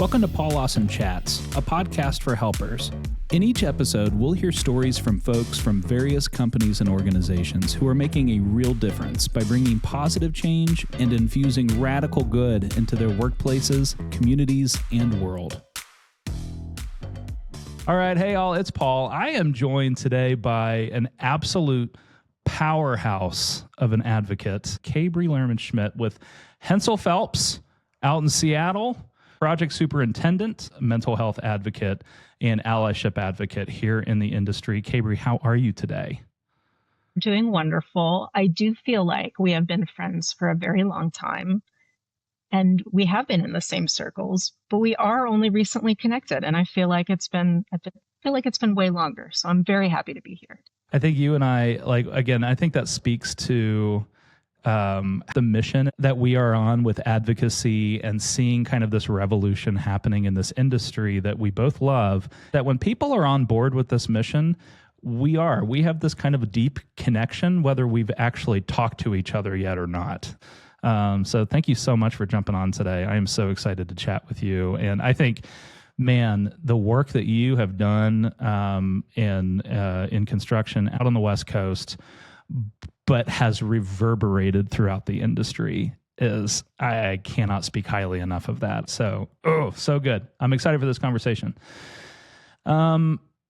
Welcome to Paul Lawson Chats, a podcast for helpers. In each episode, we'll hear stories from folks from various companies and organizations who are making a real difference by bringing positive change and infusing radical good into their workplaces, communities, and world. All right, hey all, it's Paul. I am joined today by an absolute powerhouse of an advocate, Kabri Lehrman-Schmid with Hensel Phelps out in Seattle, project superintendent, mental health advocate, and allyship advocate here in the industry. Kabri, how are you today? I'm doing wonderful. I do feel like we have been friends for a very long time, and we have been in the same circles, but we are only recently connected, and I feel like it's been way longer. So I'm very happy to be here. I think you and I, I think that speaks to the mission that we are on with advocacy and seeing kind of this revolution happening in this industry that we both love, that when people are on board with this mission, we have this kind of a deep connection, whether we've actually talked to each other yet or not. So thank you so much for jumping on today. I am so excited to chat with you. And I think, man, the work that you have done in construction out on the West Coast, but has reverberated throughout the industry I cannot speak highly enough of that. So, so good. I'm excited for this conversation.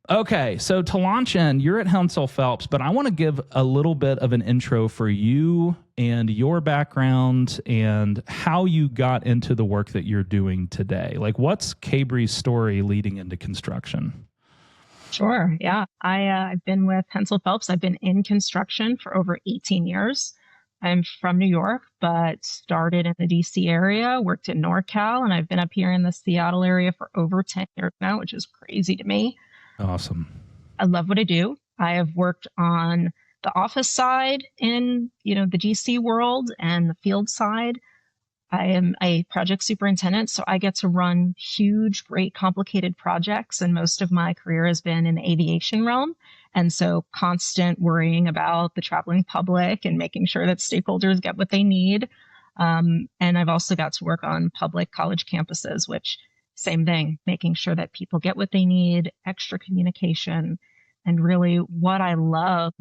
Okay, so to launch in, you're at Hensel Phelps, but I want to give a little bit of an intro for you and your background and how you got into the work that you're doing today. Like, what's Kabri's story leading into construction? Sure. Yeah. I've been with Hensel Phelps. I've been in construction for over 18 years. I'm from New York, but started in the DC area, worked in NorCal, and I've been up here in the Seattle area for over 10 years now, which is crazy to me. Awesome. I love what I do. I have worked on the office side in, the DC world and the field side. I am a project superintendent, so I get to run huge, great, complicated projects. And most of my career has been in the aviation realm. And so constant worrying about the traveling public and making sure that stakeholders get what they need. And I've also got to work on public college campuses, which same thing, making sure that people get what they need, extra communication. And really what I love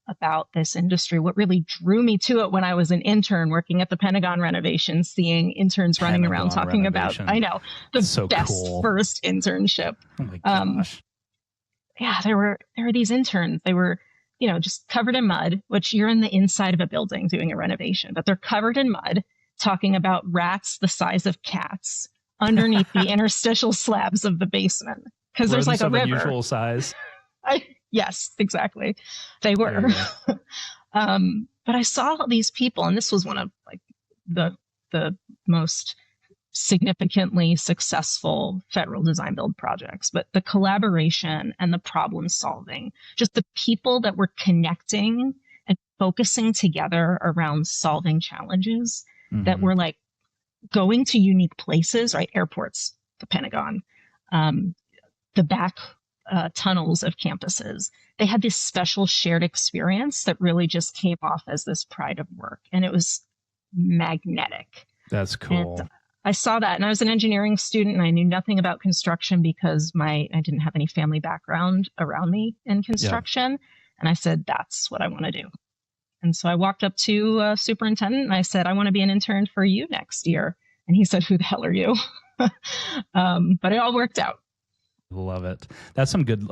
about this industry, what really drew me to it when I was an intern working at the Pentagon renovation, seeing interns running around talking about, the best first internship. Oh my gosh. There were these interns. They were, just covered in mud, which you're in the inside of a building doing a renovation, but they're covered in mud talking about rats the size of cats underneath the interstitial slabs of the basement. Because there's like a river. Unusual size. Yes, exactly. They were. But I saw these people, and this was one of the most significantly successful federal design build projects. But the collaboration and the problem solving, just the people that were connecting and focusing together around solving challenges that were like going to unique places, right? Airports, the Pentagon, the back tunnels of campuses. They had this special shared experience that really just came off as this pride of work. And it was magnetic. That's cool. And I saw that, and I was an engineering student, and I knew nothing about construction because I didn't have any family background around me in construction. Yeah. And I said, that's what I want to do. And so I walked up to a superintendent and I said, I want to be an intern for you next year. And he said, who the hell are you? But it all worked out. Love it. That's some good,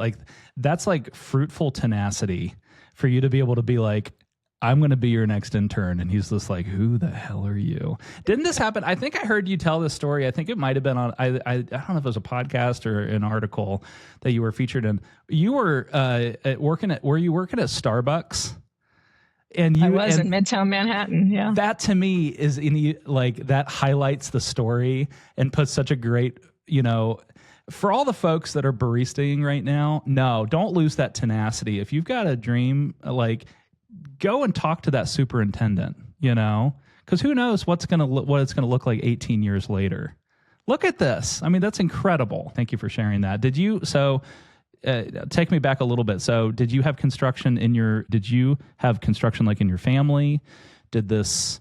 that's like fruitful tenacity for you to be able to be like, I'm going to be your next intern. And he's just like, who the hell are you? Didn't this happen? I think I heard you tell this story. I think it might've been on, I don't know if it was a podcast or an article that you were featured in. You were were you working at Starbucks? And I was in Midtown Manhattan. Yeah. That to me is that highlights the story and puts such a great, for all the folks that are baristaing right now, no, don't lose that tenacity. If you've got a dream, go and talk to that superintendent, because who knows what it's going to look like 18 years later. Look at this. I mean, that's incredible. Thank you for sharing that. Take me back a little bit. So did you have construction in your family? This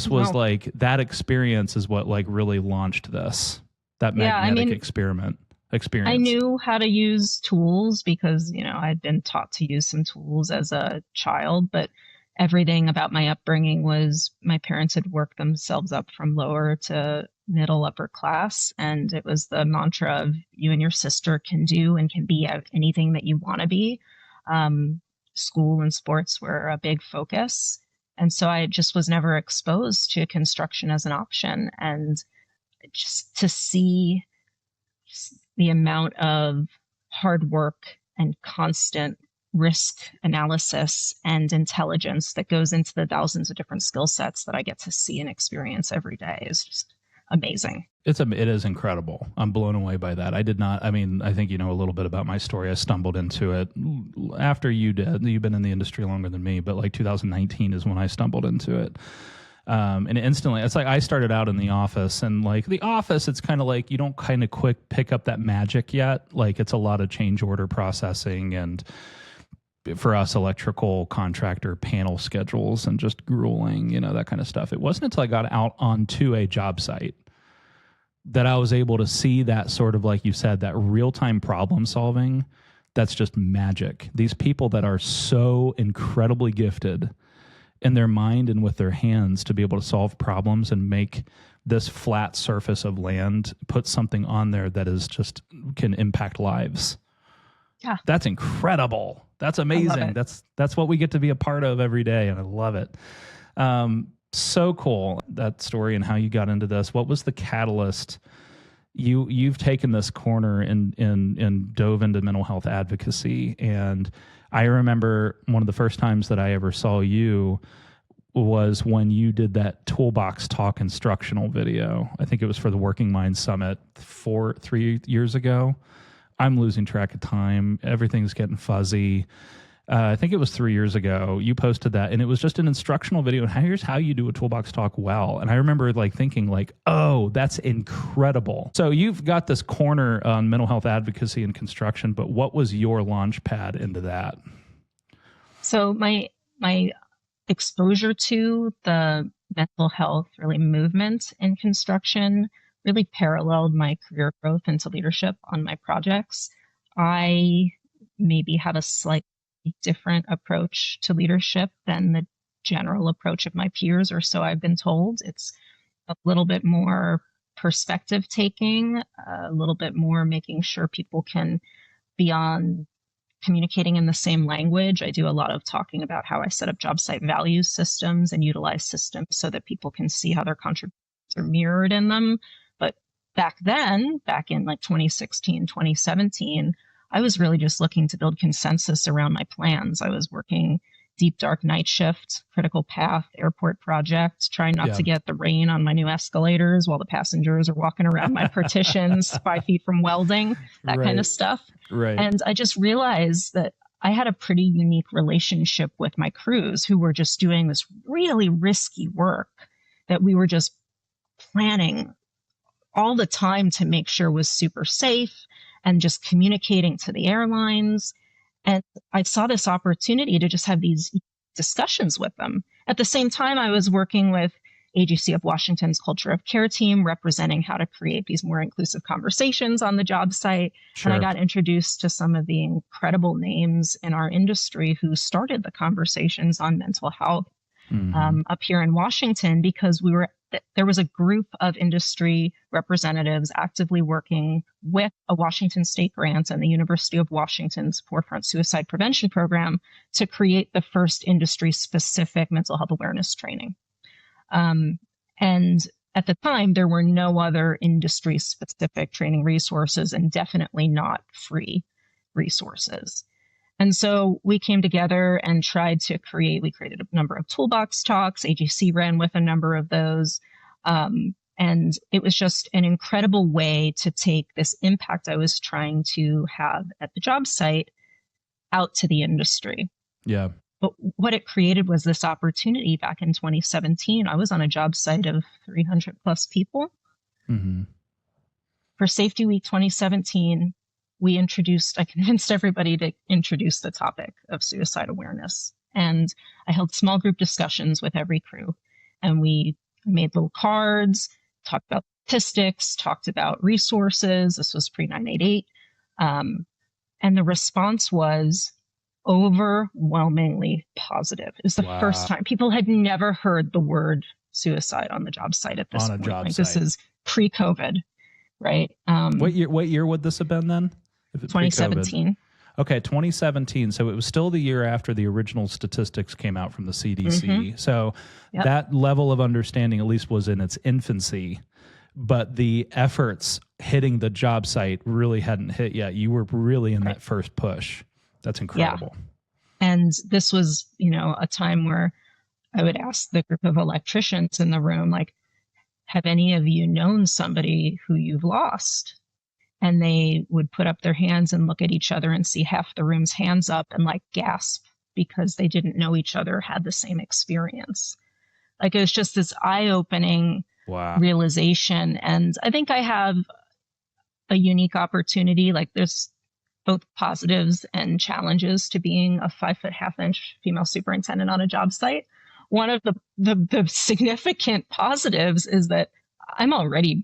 was like, that experience is what really launched this. that Yeah, I magnetic mean, experience. I knew how to use tools because, I'd been taught to use some tools as a child, but everything about my upbringing was my parents had worked themselves up from lower to middle upper class. And it was the mantra of you and your sister can do and can be anything that you want to be. School and sports were a big focus. And so I just was never exposed to construction as an option. And just to see the amount of hard work and constant risk analysis and intelligence that goes into the thousands of different skill sets that I get to see and experience every day is just amazing. It is incredible. I'm blown away by that. I think you know a little bit about my story. I stumbled into it after you did. You've been in the industry longer than me, but like 2019 is when I stumbled into it. And instantly, it's like I started out in the office, and like the office, it's kind of like you don't kind of quick pick up that magic yet. Like it's a lot of change order processing, and for us, electrical contractor panel schedules and just grueling, that kind of stuff. It wasn't until I got out onto a job site that I was able to see that sort of, like you said, that real-time problem solving. That's just magic. These people that are so incredibly gifted in their mind and with their hands to be able to solve problems and make this flat surface of land, put something on there that is just can impact lives. Yeah. That's incredible. That's amazing. That's what we get to be a part of every day. And I love it. So cool, that story and how you got into this. What was the catalyst? You've taken this corner and dove into mental health advocacy. And I remember one of the first times that I ever saw you was when you did that toolbox talk instructional video. I think it was for the Working Minds Summit 3 years ago. I'm losing track of time. Everything's getting fuzzy. I think it was 3 years ago. You posted that, and it was just an instructional video. And here's how you do a toolbox talk well. And I remember thinking oh, that's incredible. So you've got this corner on mental health advocacy and construction, but what was your launch pad into that? So my exposure to the mental health movement in construction really paralleled my career growth into leadership on my projects. I maybe have a slightly different approach to leadership than the general approach of my peers, or so I've been told. It's a little bit more perspective taking, a little bit more making sure people can be on communicating in the same language. I do a lot of talking about how I set up job site values systems and utilize systems so that people can see how their contributions are mirrored in them. But back in 2016, 2017, I was really just looking to build consensus around my plans. I was working deep, dark night shift, critical path, airport projects, trying not to get the rain on my new escalators while the passengers are walking around my partitions 5 feet from welding, that kind of stuff. Right. And I just realized that I had a pretty unique relationship with my crews who were just doing this really risky work that we were just planning all the time to make sure was super safe and just communicating to the airlines. And I saw this opportunity to just have these discussions with them. At the same time, I was working with AGC of Washington's Culture of Care team, representing how to create these more inclusive conversations on the job site. Sure. And I got introduced to some of the incredible names in our industry who started the conversations on mental health up here in Washington, because there was a group of industry representatives actively working with a Washington state grant and the University of Washington's Forefront Suicide Prevention Program to create the first industry-specific mental health awareness training. And at the time, there were no other industry-specific training resources, and definitely not free resources. And so we came together and we created a number of toolbox talks. AGC ran with a number of those. And it was just an incredible way to take this impact I was trying to have at the job site out to the industry. Yeah. But what it created was this opportunity back in 2017. I was on a job site of 300 plus people. Mm-hmm. For Safety Week 2017, I convinced everybody to introduce the topic of suicide awareness. And I held small group discussions with every crew. And we made little cards, talked about statistics, talked about resources. This was pre 988. And the response was overwhelmingly positive. It was the first time. People had never heard the word suicide on the job site at this point. Like, this is pre-COVID, right? What year would this have been then? If it's 2017. Okay, 2017. So it was still the year after the original statistics came out from the CDC. So that level of understanding at least was in its infancy, but the efforts hitting the job site really hadn't hit yet. You were really in that first push. That's incredible. Yeah. And this was, a time where I would ask the group of electricians in the room, like, have any of you known somebody who you've lost? And they would put up their hands and look at each other and see half the room's hands up and like gasp because they didn't know each other, had the same experience. Like, it was just this eye-opening realization. And I think I have a unique opportunity. Like, there's both positives and challenges to being a 5'1/2" female superintendent on a job site. One of the significant positives is that I'm already,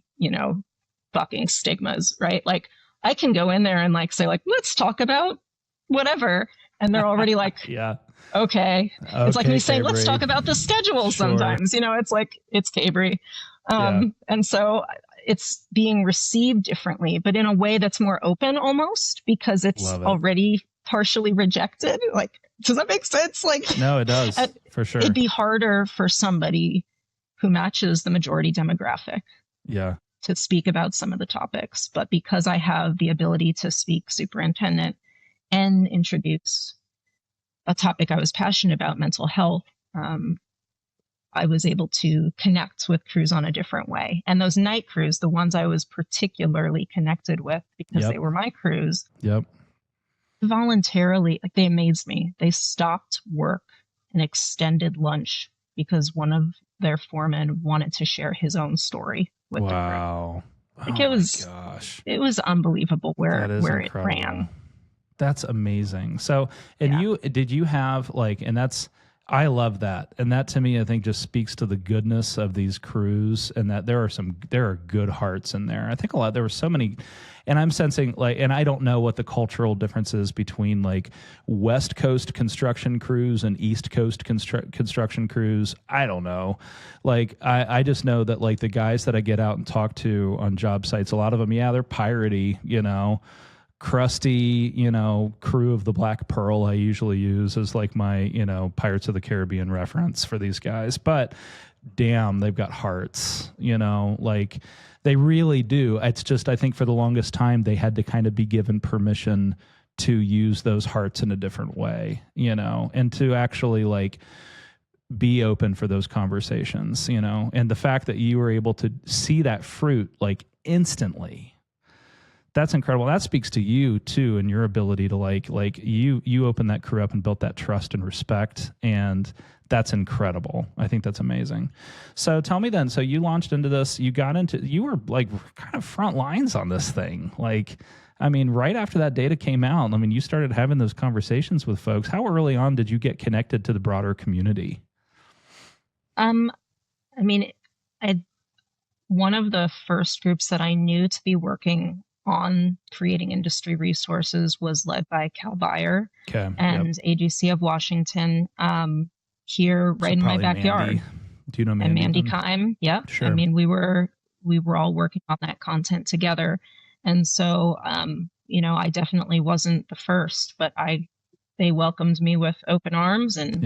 bucking stigmas, right? Like, I can go in there and like say, like, let's talk about whatever. And they're already like, okay. It's like me saying, let's talk about the schedule sometimes, it's like, it's Kabri. And so it's being received differently, but in a way that's more open almost, because it's already partially rejected. Like, does that make sense? Like, no, it does, for sure. It'd be harder for somebody who matches the majority demographic to speak about some of the topics. But because I have the ability to speak superintendent and introduce a topic I was passionate about, mental health, I was able to connect with crews on a different way. And those night crews, the ones I was particularly connected with because they were my crews, voluntarily, like, they amazed me. They stopped work and extended lunch because one of their foremen wanted to share his own story with the crew. Like, it was unbelievable where it ran. That's amazing. So, and did you have like, and I love that. And that to me, I think just speaks to the goodness of these crews, and that there are good hearts in there. I think there were so many, and I'm sensing like, and I don't know what the cultural difference is between like West Coast construction crews and East Coast construction crews. I don't know. Like, I just know that like the guys that I get out and talk to on job sites, a lot of them, they're piratey, crusty, crew of the Black Pearl I usually use as like my, Pirates of the Caribbean reference for these guys. But damn, they've got hearts, like they really do. It's just, I think for the longest time, they had to kind of be given permission to use those hearts in a different way, and to actually like be open for those conversations, and the fact that you were able to see that fruit like instantly. That's incredible. That speaks to you too, and your ability to like you opened that crew up and built that trust and respect, and that's incredible. I think that's amazing. So tell me then, so you launched into this, you were like kind of front lines on this thing. Like, I mean, right after that data came out, I mean, you started having those conversations with folks. How early on did you get connected to the broader community? I mean, one of the first groups that I knew to be working on creating industry resources was led by Cal Bayer and AGC of Washington, here right in my backyard. Mandy. Do you know Mandy? And Mandy Kime. Yeah. Sure. I mean, we were all working on that content together. And so, I definitely wasn't the first, but they welcomed me with open arms, and,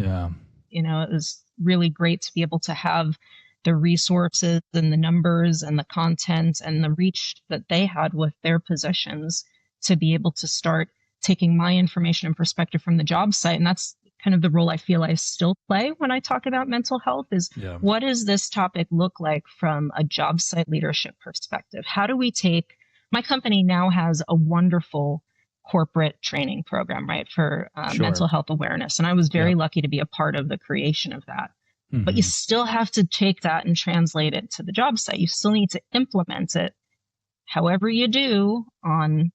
it was really great to be able to have the resources and the numbers and the content and the reach that they had with their positions to be able to start taking my information and perspective from the job site. And that's kind of the role I feel I still play when I talk about mental health is what does this topic look like from a job site leadership perspective? How do we my company now has a wonderful corporate training program, right, for mental health awareness. And I was very lucky to be a part of the creation of that. But you still have to take that and translate it to the job site. You still need to implement it however you do on,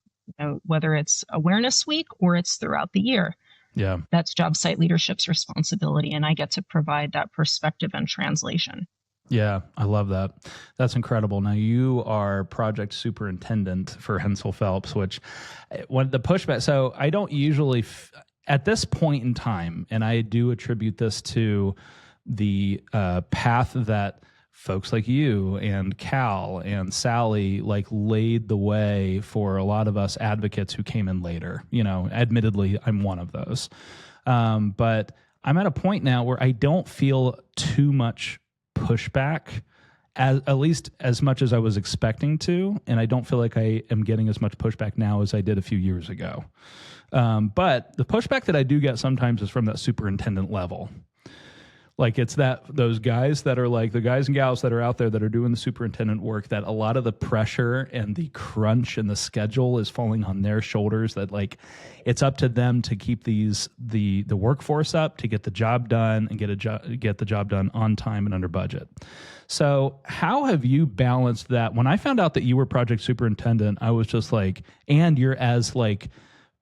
whether it's Awareness Week or it's throughout the year. Yeah. That's job site leadership's responsibility. And I get to provide that perspective and translation. Yeah, I love that. That's incredible. Now you are project superintendent for Hensel Phelps, which when the pushback, so I don't usually, at this point in time, and I do attribute this to the path that folks like you and Cal and Sally like laid the way for a lot of us advocates who came in later. You know, admittedly, I'm one of those. But I'm at a point now where I don't feel too much pushback, at least as much as I was expecting to, and I don't feel like I am getting as much pushback now as I did a few years ago. But the pushback that I do get sometimes is from that superintendent level. Like it's those guys that are like the guys and gals that are out there that are doing the superintendent work, that a lot of the pressure and the crunch and the schedule is falling on their shoulders, that like it's up to them to keep the workforce up, to get the job done and get the job done on time and under budget. So how have you balanced that? When I found out that you were project superintendent, I was just like, and you're as like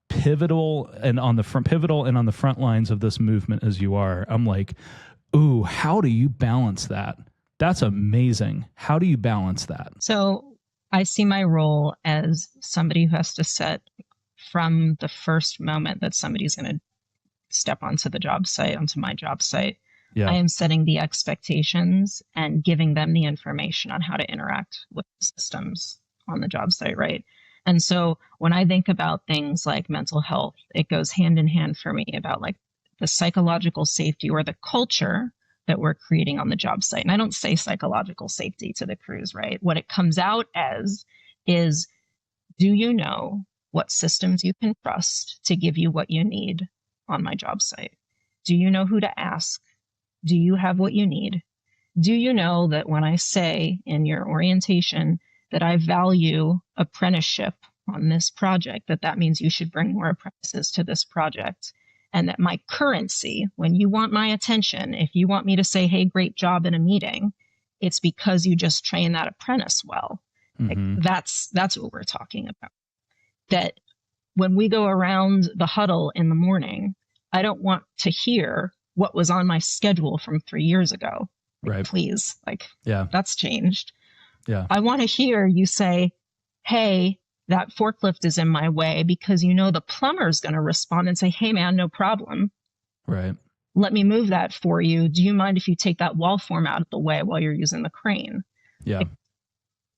pivotal and on the front lines of this movement as you are, I'm like, ooh, how do you balance that? That's amazing. How do you balance that? So I see my role as somebody who has to set from the first moment that somebody's going to step onto the job site, onto my job site. Yeah. I am setting the expectations and giving them the information on how to interact with the systems on the job site, right? And so when I think about things like mental health, it goes hand in hand for me about like the psychological safety or the culture that we're creating on the job site. And I don't say psychological safety to the crews, right? What it comes out as is, do you know what systems you can trust to give you what you need on my job site? Do you know who to ask? Do you have what you need? Do you know that when I say in your orientation that I value apprenticeship on this project, that means you should bring more apprentices to this project? And that my currency, when you want my attention, if you want me to say, hey, great job in a meeting, it's because you just trained that apprentice well. Mm-hmm. Like, that's what we're talking about. That when we go around the huddle in the morning, I don't want to hear what was on my schedule from 3 years ago. Like, right. Please, that's changed. Yeah. I want to hear you say, hey, that forklift is in my way, because you know the plumber's going to respond and say, hey, man, no problem. Right. Let me move that for you. Do you mind if you take that wall form out of the way while you're using the crane? Yeah.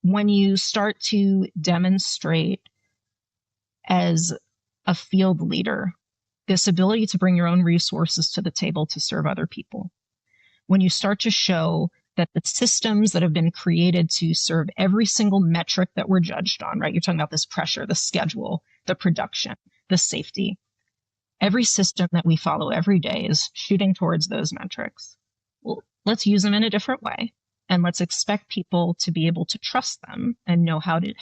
When you start to demonstrate as a field leader this ability to bring your own resources to the table to serve other people, when you start to show that the systems that have been created to serve every single metric that we're judged on, right? You're talking about this pressure, the schedule, the production, the safety. Every system that we follow every day is shooting towards those metrics. Well, let's use them in a different way. And let's expect people to be able to trust them and know how the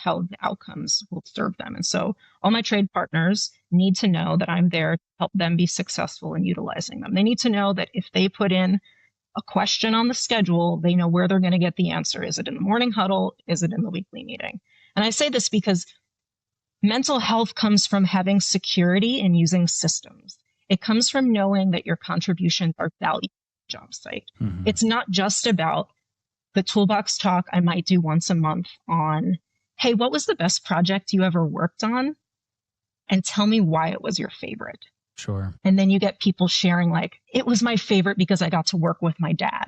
outcomes will serve them. And so all my trade partners need to know that I'm there to help them be successful in utilizing them. They need to know that if they put in a question on the schedule, they know where they're going to get the answer. Is it in the morning huddle? Is it in the weekly meeting? And I say this because mental health comes from having security and using systems. It comes from knowing that your contributions are valued on the job site. Mm-hmm. It's not just about the toolbox talk I might do once a month on, hey, what was the best project you ever worked on? And tell me why it was your favorite. Sure. And then you get people sharing like, it was my favorite because I got to work with my dad.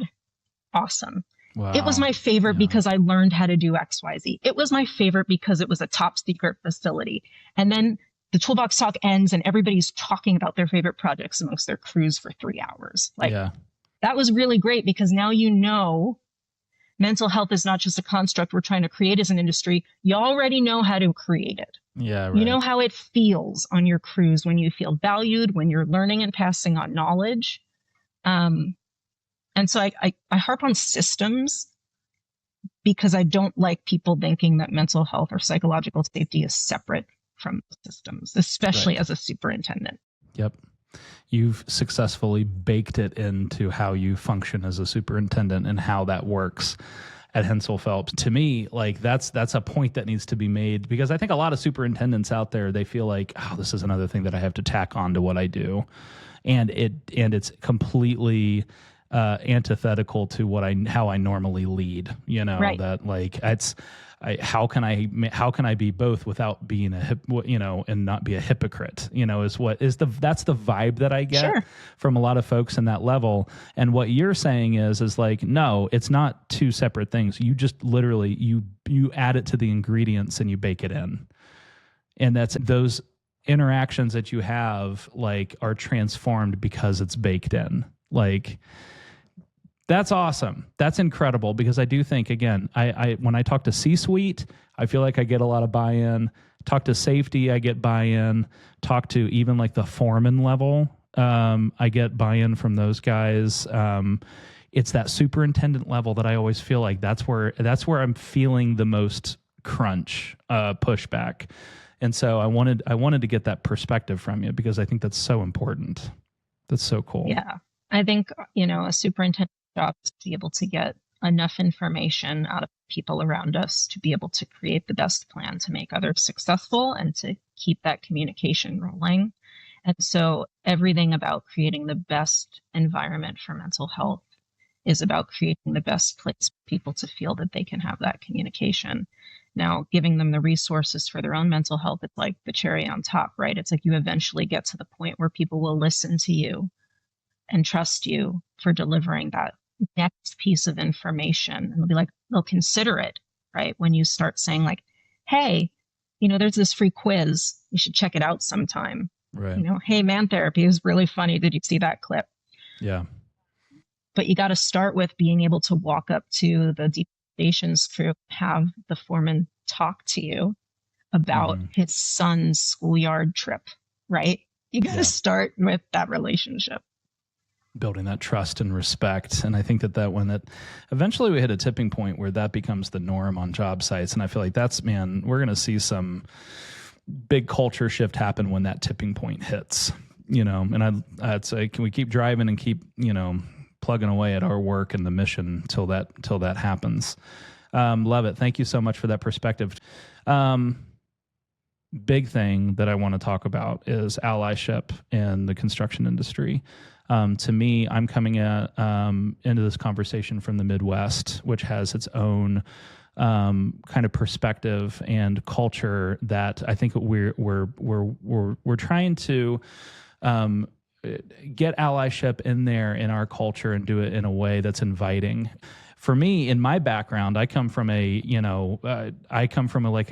Awesome. Wow. It was my favorite because I learned how to do XYZ. It was my favorite because it was a top secret facility. And then the toolbox talk ends and everybody's talking about their favorite projects amongst their crews for 3 hours. Like, that was really great, because now you know mental health is not just a construct we're trying to create as an industry. You already know how to create it. Yeah, right. You know how it feels on your crews when you feel valued, when you're learning and passing on knowledge. And so I harp on systems because I don't like people thinking that mental health or psychological safety is separate from systems, especially as a superintendent. Yep. You've successfully baked it into how you function as a superintendent and how that works at Hensel Phelps. To me, like that's a point that needs to be made, because I think a lot of superintendents out there, they feel like, oh, this is another thing that I have to tack on to what I do. And it's completely antithetical to how I normally lead. Right. That like how can I be both without being and not be a hypocrite? That's the vibe that I get Sure. from a lot of folks in that level. And what you're saying is like, no, it's not two separate things. You just literally you add it to the ingredients and you bake it in, and that's those interactions that you have like are transformed because it's baked in. Like, that's awesome. That's incredible, because I do think, again, I when I talk to C-suite, I feel like I get a lot of buy-in. Talk to safety, I get buy-in. Talk to even like the foreman level, I get buy-in from those guys. It's that superintendent level that I always feel like that's where I'm feeling the most crunch, pushback. And so I wanted to get that perspective from you, because I think that's so important. That's so cool. Yeah. I think, a superintendent job is to be able to get enough information out of people around us to be able to create the best plan to make others successful and to keep that communication rolling. And so everything about creating the best environment for mental health is about creating the best place for people to feel that they can have that communication. Now, giving them the resources for their own mental health, it's like the cherry on top, right? It's like you eventually get to the point where people will listen to you and trust you for delivering that next piece of information. And they'll consider it, right? When you start saying like, hey, there's this free quiz, you should check it out sometime. Right. Hey, man therapy was really funny. Did you see that clip? Yeah. But you got to start with being able to walk up to the deportations crew, have the foreman talk to you about his son's schoolyard trip, right? You got to start with that relationship. Building that trust and respect. And I think that when that eventually we hit a tipping point where that becomes the norm on job sites. And I feel like we're going to see some big culture shift happen when that tipping point hits, and I'd say, can we keep driving and keep, plugging away at our work and the mission till that happens. Love it. Thank you so much for that perspective. Big thing that I want to talk about is allyship in the construction industry. To me, I'm coming into this conversation from the Midwest, which has its own kind of perspective and culture that I think we're trying to get allyship in there in our culture and do it in a way that's inviting. For me, in my background, I come from a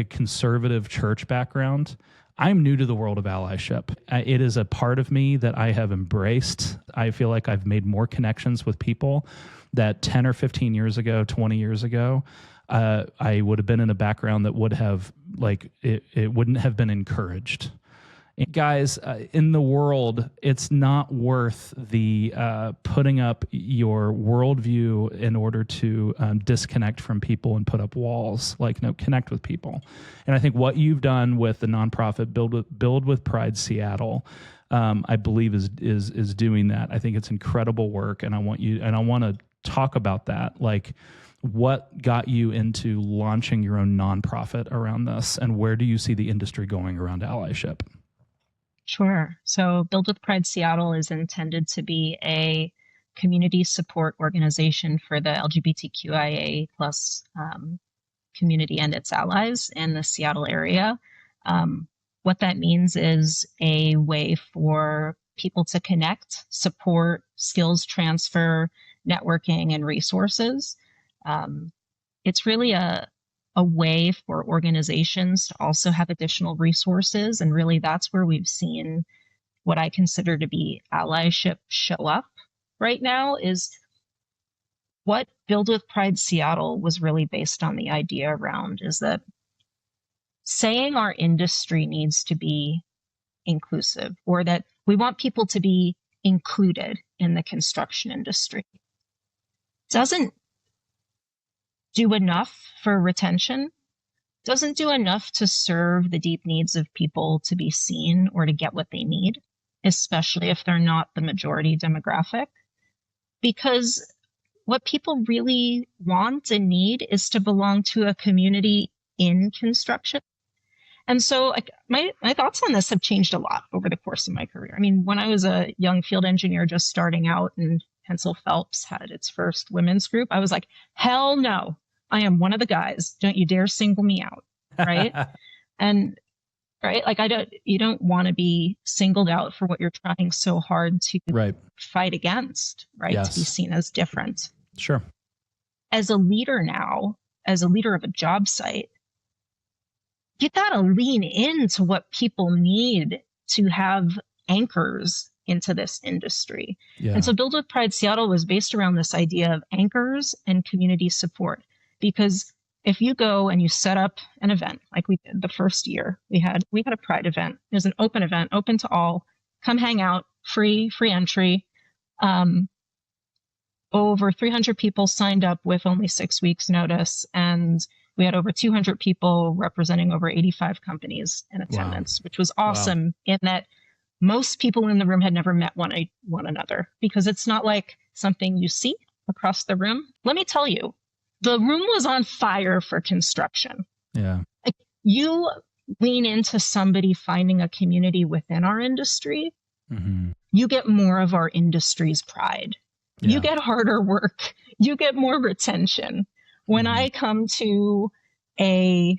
conservative church background. I'm new to the world of allyship. It is a part of me that I have embraced. I feel like I've made more connections with people that 10 or 15 years ago, 20 years ago, I would have been in a background that would have, it wouldn't have been encouraged. And guys, in the world, it's not worth the putting up your worldview in order to disconnect from people and put up walls. Connect with people. And I think what you've done with the nonprofit Build with Pride Seattle, I believe is doing that. I think it's incredible work, and I want to talk about that. Like, what got you into launching your own nonprofit around this, and where do you see the industry going around allyship? Sure. So Build with Pride Seattle is intended to be a community support organization for the LGBTQIA plus community and its allies in the Seattle area. What that means is a way for people to connect, support, skills transfer, networking, and resources. It's really a way for organizations to also have additional resources. And really, that's where we've seen what I consider to be allyship show up right now. Is what Build with Pride Seattle was really based on the idea around is that saying our industry needs to be inclusive, or that we want people to be included in the construction industry, doesn't do enough for retention, doesn't do enough to serve the deep needs of people to be seen or to get what they need, especially if they're not the majority demographic. Because what people really want and need is to belong to a community in construction. And so my thoughts on this have changed a lot over the course of my career. I mean, when I was a young field engineer just starting out and Hensel Phelps had its first women's group, I was like, hell no, I am one of the guys. Don't you dare single me out. Right. And right, like you don't want to be singled out for what you're trying so hard to fight against, right? Yes. To be seen as different. Sure. As a leader now, as a leader of a job site, you got to lean into what people need to have anchors into this industry. Yeah. And so Build with Pride Seattle was based around this idea of anchors and community support. Because if you go and you set up an event like we did the first year, we had a Pride event. It was an open event, open to all. Come hang out, free entry. Over 300 people signed up with only 6 weeks notice. And we had over 200 people representing over 85 companies in attendance, which was awesome in that most people in the room had never met one another, because it's not like something you see across the room. Let me tell you, the room was on fire for construction. Yeah. Like, you lean into somebody finding a community within our industry, you get more of our industry's pride. Yeah. You get harder work. You get more retention. When I come to a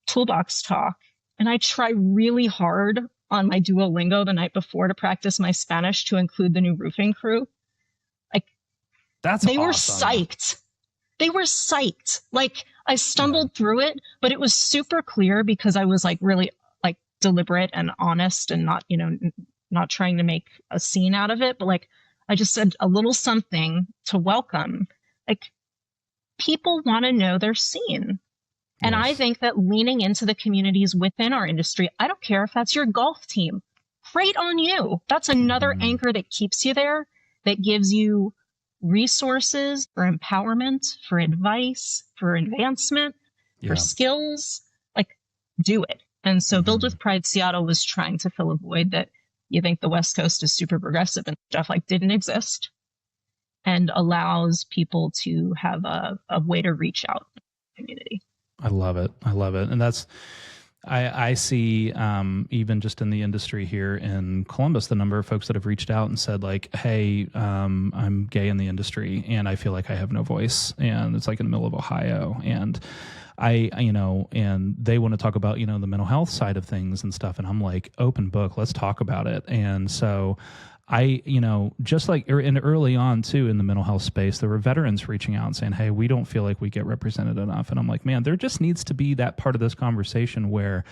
toolbox talk and I try really hard on my Duolingo the night before to practice my Spanish to include the new roofing crew, like, they were psyched. They were psyched. Like, I stumbled through it, but it was super clear because I was like really like deliberate and honest and not trying to make a scene out of it. But like, I just said a little something to welcome. Like, people want to know they're seen. And I think that leaning into the communities within our industry, I don't care if that's your golf team, great on you. That's another anchor that keeps you there, that gives you resources for empowerment, for advice, for advancement, for skills. Like, do it. And so Build with Pride Seattle was trying to fill a void that you think the West Coast is super progressive and stuff like didn't exist, and allows people to have a way to reach out in the community. I love it. I love it. And that's, I see even just in the industry here in Columbus, the number of folks that have reached out and said like, hey, I'm gay in the industry and I feel like I have no voice, and it's like in the middle of Ohio, and and they want to talk about, the mental health side of things and stuff. And I'm like, open book, let's talk about it. And so just like in early on too, in the mental health space, there were veterans reaching out and saying, hey, we don't feel like we get represented enough. And I'm like, man, there just needs to be that part of this conversation where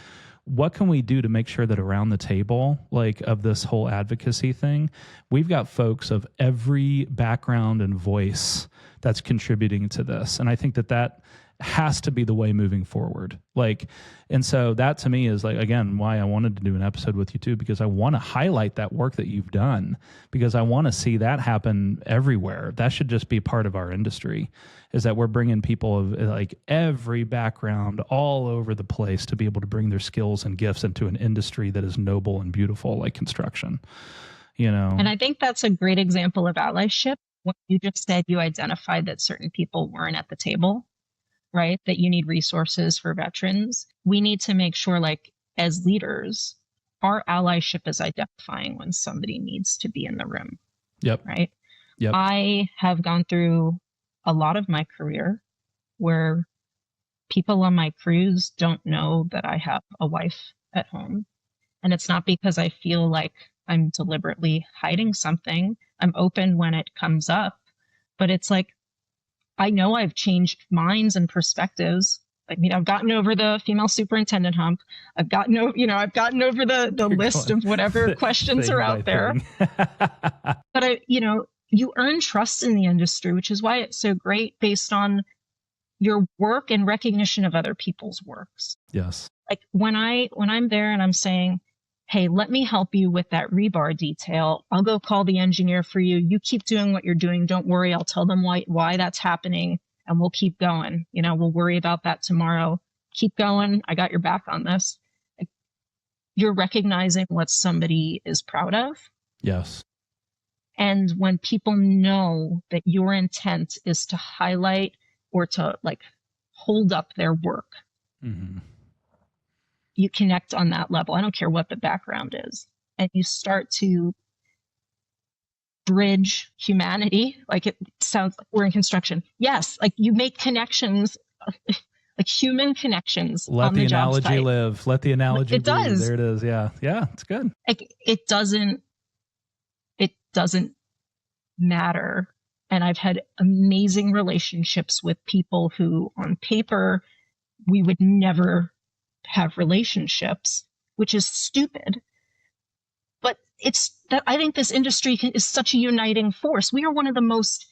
what can we do to make sure that around the table, like of this whole advocacy thing, we've got folks of every background and voice that's contributing to this. And I think that has to be the way moving forward. Like, and so that to me is like, again, why I wanted to do an episode with you too, because I want to highlight that work that you've done, because I want to see that happen everywhere. That should just be part of our industry, is that we're bringing people of like every background all over the place to be able to bring their skills and gifts into an industry that is noble and beautiful, like construction, And I think that's a great example of allyship. When you just said you identified that certain people weren't at the table, right? That you need resources for veterans. We need to make sure, like, as leaders, our allyship is identifying when somebody needs to be in the room. Yep. Right. Yep. I have gone through a lot of my career where people on my crews don't know that I have a wife at home. And it's not because I feel like I'm deliberately hiding something. I'm open when it comes up, but it's like, I know I've changed minds and perspectives. I mean, I've gotten over the female superintendent hump. I've gotten over, the list of whatever questions are out there. But you earn trust in the industry, which is why it's so great based on your work and recognition of other people's works. Yes. Like when I'm there and I'm saying, hey, let me help you with that rebar detail. I'll go call the engineer for you. You keep doing what you're doing. Don't worry. I'll tell them why that's happening, and we'll keep going. We'll worry about that tomorrow. Keep going. I got your back on this. Like, you're recognizing what somebody is proud of. Yes. And when people know that your intent is to highlight or to like hold up their work, you connect on that level. I don't care what the background is. And you start to bridge humanity. Like, it sounds like we're in construction. Yes, like you make connections, like human connections. Let the analogy live. Let the analogy it breathe. Does. There it is. Yeah. Yeah. It's good. Like it doesn't matter. And I've had amazing relationships with people who on paper we would never have relationships, which is stupid. But it's that I think this industry is such a uniting force. We are one of the most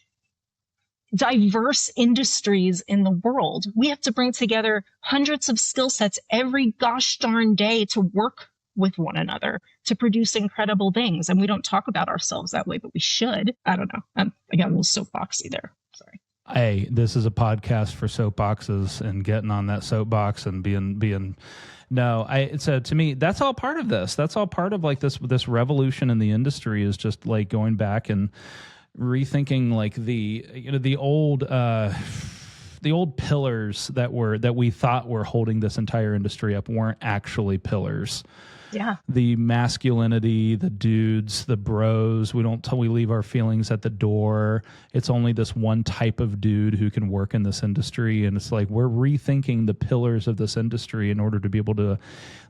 diverse industries in the world. We have to bring together hundreds of skill sets every gosh darn day to work with one another to produce incredible things. And we don't talk about ourselves that way, but we should. I don't know. I got a little soapboxy there. Sorry. Hey, this is a podcast for soapboxes and getting on that soapbox and being. No, so to me, that's all part of this. That's all part of like this revolution in the industry is just like going back and rethinking like the old pillars that we thought were holding this entire industry up weren't actually pillars. Yeah. The masculinity, the dudes, the bros, we leave our feelings at the door. It's only this one type of dude who can work in this industry. And it's like, we're rethinking the pillars of this industry in order to be able to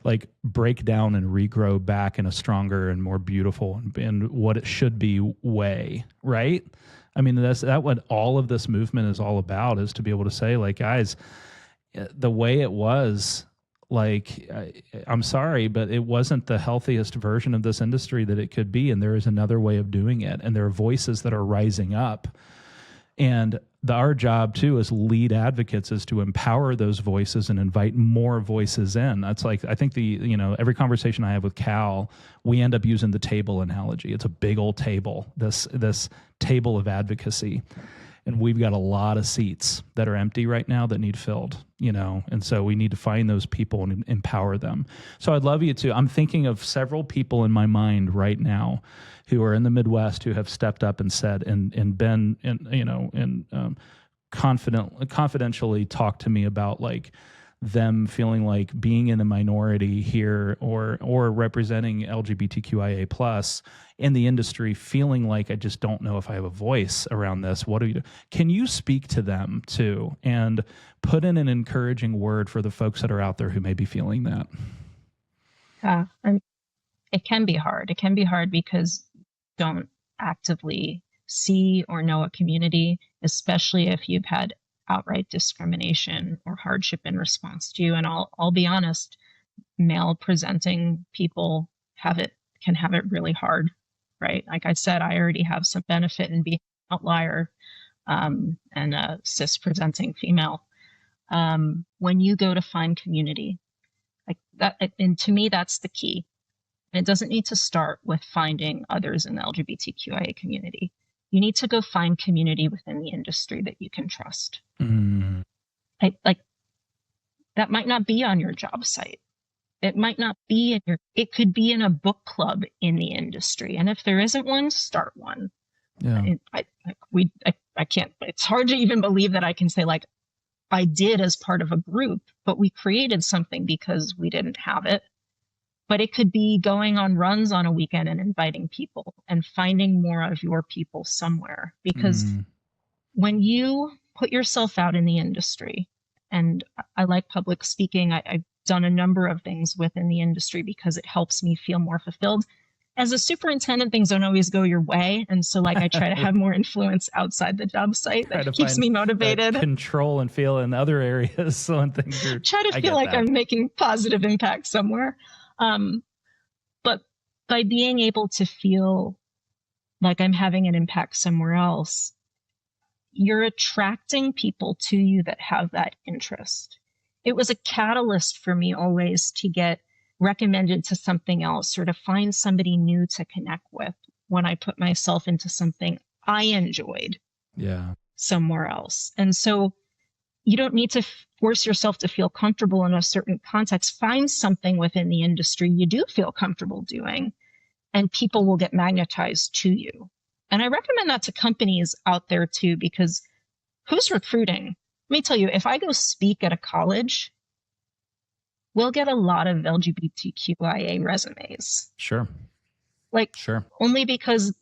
like break down and regrow back in a stronger and more beautiful and what it should be way, right? I mean, that's what all of this movement is all about, is to be able to say like, guys, the way it was, like, I'm sorry, but it wasn't the healthiest version of this industry that it could be. And there is another way of doing it. And there are voices that are rising up. And our job too, as lead advocates, is to empower those voices and invite more voices in. That's like, I think every conversation I have with Cal, we end up using the table analogy. It's a big old table, this table of advocacy. And we've got a lot of seats that are empty right now that need filled, and so we need to find those people and empower them. So I'd love you to, I'm thinking of several people in my mind right now who are in the Midwest who have stepped up and said, and been, confidentially talked to me about like them feeling like being in a minority here or representing LGBTQIA plus in the industry, feeling like I just don't know if I have a voice around this. What do you do? Can you speak to them too and put in an encouraging word for the folks that are out there who may be feeling that? And it can be hard. It can be hard because you don't actively see or know a community, especially if you've had outright discrimination or hardship in response to you. And I'll be honest, male presenting people can have it really hard, right? Like I said, I already have some benefit in being an outlier and a cis presenting female. When you go to find community like that, and to me, that's the key. And it doesn't need to start with finding others in the LGBTQIA community. You need to go find community within the industry that you can trust. Mm. That might not be on your job site. It might not be it could be in a book club in the industry. And if there isn't one, start one. Yeah. I can't, it's hard to even believe that I can say like I did as part of a group, but we created something because we didn't have it. But it could be going on runs on a weekend and inviting people and finding more of your people somewhere. Because when you put yourself out in the industry, and I like public speaking, I've done a number of things within the industry because it helps me feel more fulfilled. As a superintendent, things don't always go your way. And so like I try to have more influence outside the job site that keeps me motivated. Control and feel in other areas. So when things are, try to feel like I'm making positive impact somewhere. But by being able to feel like I'm having an impact somewhere else, you're attracting people to you that have that interest. It was a catalyst for me always to get recommended to something else or to find somebody new to connect with when I put myself into something I enjoyed somewhere else. And so you don't need to force yourself to feel comfortable in a certain context. Find something within the industry you do feel comfortable doing, and people will get magnetized to you. And I recommend that to companies out there too, because who's recruiting? Let me tell you, if I go speak at a college, we'll get a lot of LGBTQIA resumes. Sure. Only because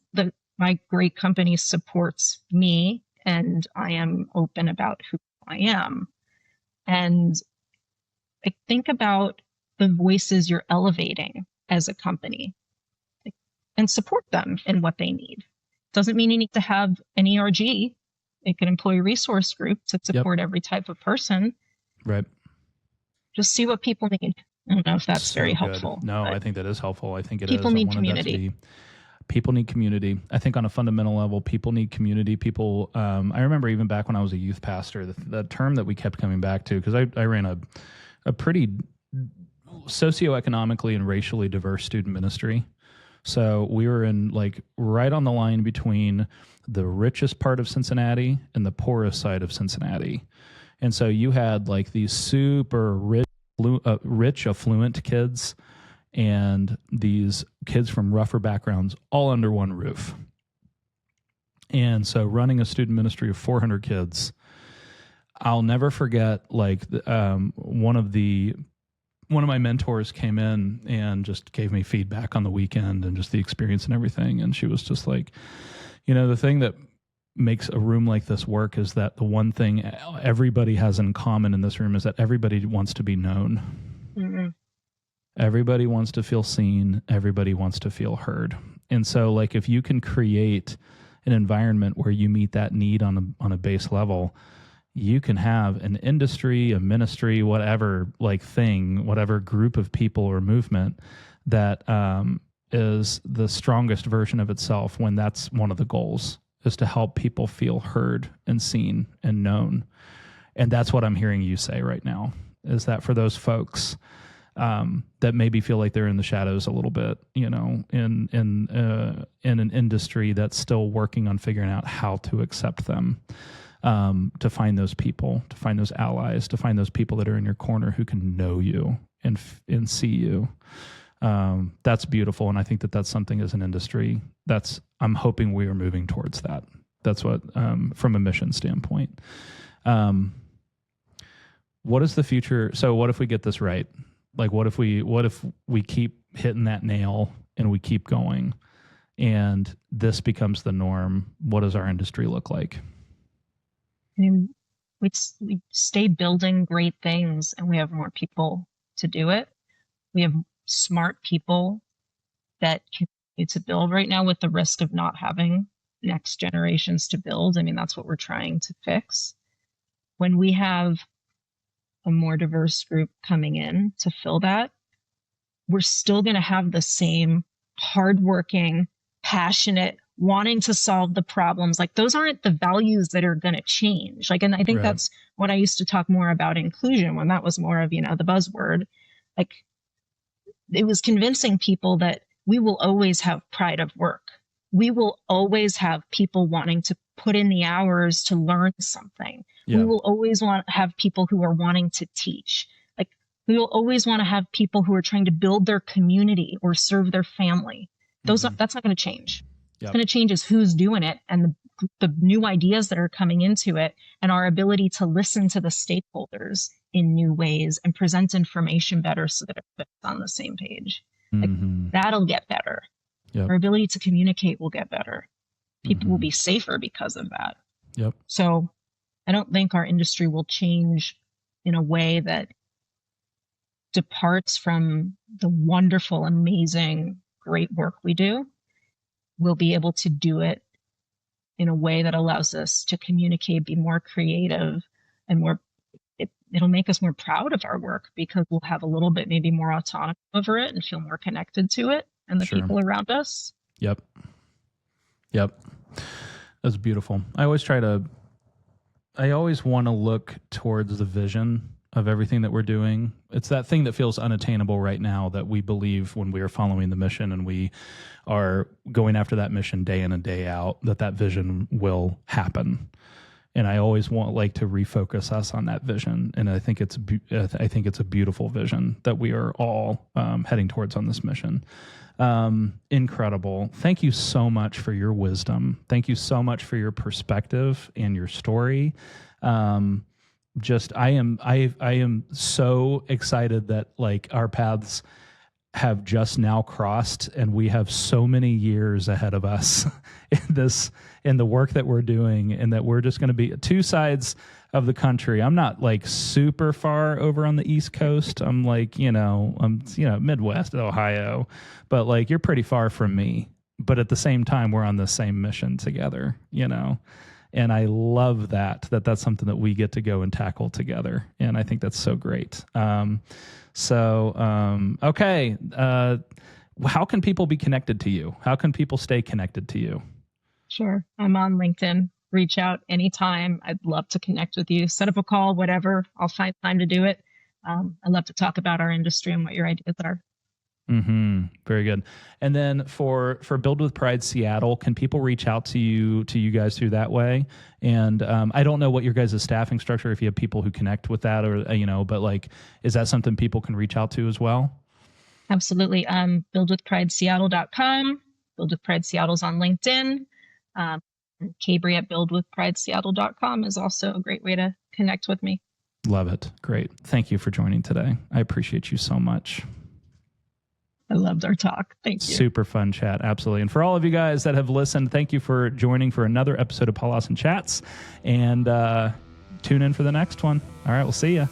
my great company supports me, and I am open about who I am. And I think about the voices you're elevating as a company and support them in what they need. Doesn't mean you need to have an ERG, like an employee resource group, to support every type of person. Right. Just see what people need. I don't know if that's very good. helpful. No, I think that is helpful. I think it people is. Need community. People need community. I think on a fundamental level, people need community. People, I remember even back when I was a youth pastor, the term that we kept coming back to, because I ran a pretty socioeconomically and racially diverse student ministry. So we were in like right on the line between the richest part of Cincinnati and the poorest side of Cincinnati. And so you had like these super rich, affluent kids and these kids from rougher backgrounds all under one roof. And so running a student ministry of 400 kids, I'll never forget, like one of my mentors came in and just gave me feedback on the weekend and just the experience and everything. And she was just like, the thing that makes a room like this work is that the one thing everybody has in common in this room is that everybody wants to be known. Mm-hmm. Everybody wants to feel seen. Everybody wants to feel heard. And so like, if you can create an environment where you meet that need on a base level, you can have an industry, a ministry, whatever like thing, whatever group of people or movement that is the strongest version of itself, when that's one of the goals, is to help people feel heard and seen and known. And that's what I'm hearing you say right now, is that for those folks that maybe feel like they're in the shadows a little bit, in an industry that's still working on figuring out how to accept them, to find those people, to find those allies, to find those people that are in your corner who can know you and see you. That's beautiful. And I think that that's something as an industry I'm hoping we are moving towards that. That's what, from a mission standpoint. What is the future? So what if we get this right? Like, what if we keep hitting that nail and we keep going and this becomes the norm? What does our industry look like? I mean, we stay building great things and we have more people to do it. We have smart people that continue to build right now, with the risk of not having next generations to build. I mean, that's what we're trying to fix. When we have a more diverse group coming in to fill that, we're still going to have the same hardworking, passionate, wanting to solve the problems. Like, those aren't the values that are going to change. Like, and I think that's what I used to talk more about inclusion, when that was more of, the buzzword. Like, it was convincing people that we will always have pride of work. We will always have people wanting to put in the hours to learn something. Yeah. We will always have people who are wanting to teach. Like, we will always want to have people who are trying to build their community or serve their family. That's not going to change. Yep. What's going to change is who's doing it, and the new ideas that are coming into it, and our ability to listen to the stakeholders in new ways and present information better so that it's on the same page. Like, that'll get better. Yep. Our ability to communicate will get better. People will be safer because of that. Yep. So I don't think our industry will change in a way that departs from the wonderful, amazing, great work we do. We'll be able to do it in a way that allows us to communicate, be more creative, and it'll make us more proud of our work, because we'll have a little bit maybe more autonomy over it and feel more connected to it and the people around us. Yep. That's beautiful. I always want to look towards the vision of everything that we're doing. It's that thing that feels unattainable right now that we believe when we are following the mission and we are going after that mission day in and day out, that vision will happen. And I always to refocus us on that vision. And I think it's a beautiful vision that we are all heading towards on this mission. Incredible. Thank you so much for your wisdom. Thank you so much for your perspective and your story. I am so excited that our paths have just now crossed, and we have so many years ahead of us in the work that we're doing, and that we're just going to be two sides of the country. I'm not like super far over on the East Coast. I'm like, I'm Midwest, Ohio, but like you're pretty far from me. But at the same time, we're on the same mission together, And I love that's something that we get to go and tackle together. And I think that's so great. Okay. How can people be connected to you? How can people stay connected to you? Sure. I'm on LinkedIn. Reach out anytime. I'd love to connect with you. Set up a call, whatever. I'll find time to do it. I love to talk about our industry and what your ideas are. Mm-hmm. Very good. And then for Build with Pride Seattle, can people reach out to you guys through that way? And I don't know what your guys' staffing structure, if you have people who connect with that, or but like, is that something people can reach out to as well? Absolutely. buildwithprideseattle.com. Build with Pride Seattle's on LinkedIn. Kabri at buildwithprideseattle.com is also a great way to connect with me. Love it. Great. Thank you for joining today. I appreciate you so much. I loved our talk. Thank you. Super fun chat. Absolutely. And for all of you guys that have listened, thank you for joining for another episode of Paul Lawson Chats, and tune in for the next one. All right. We'll see you.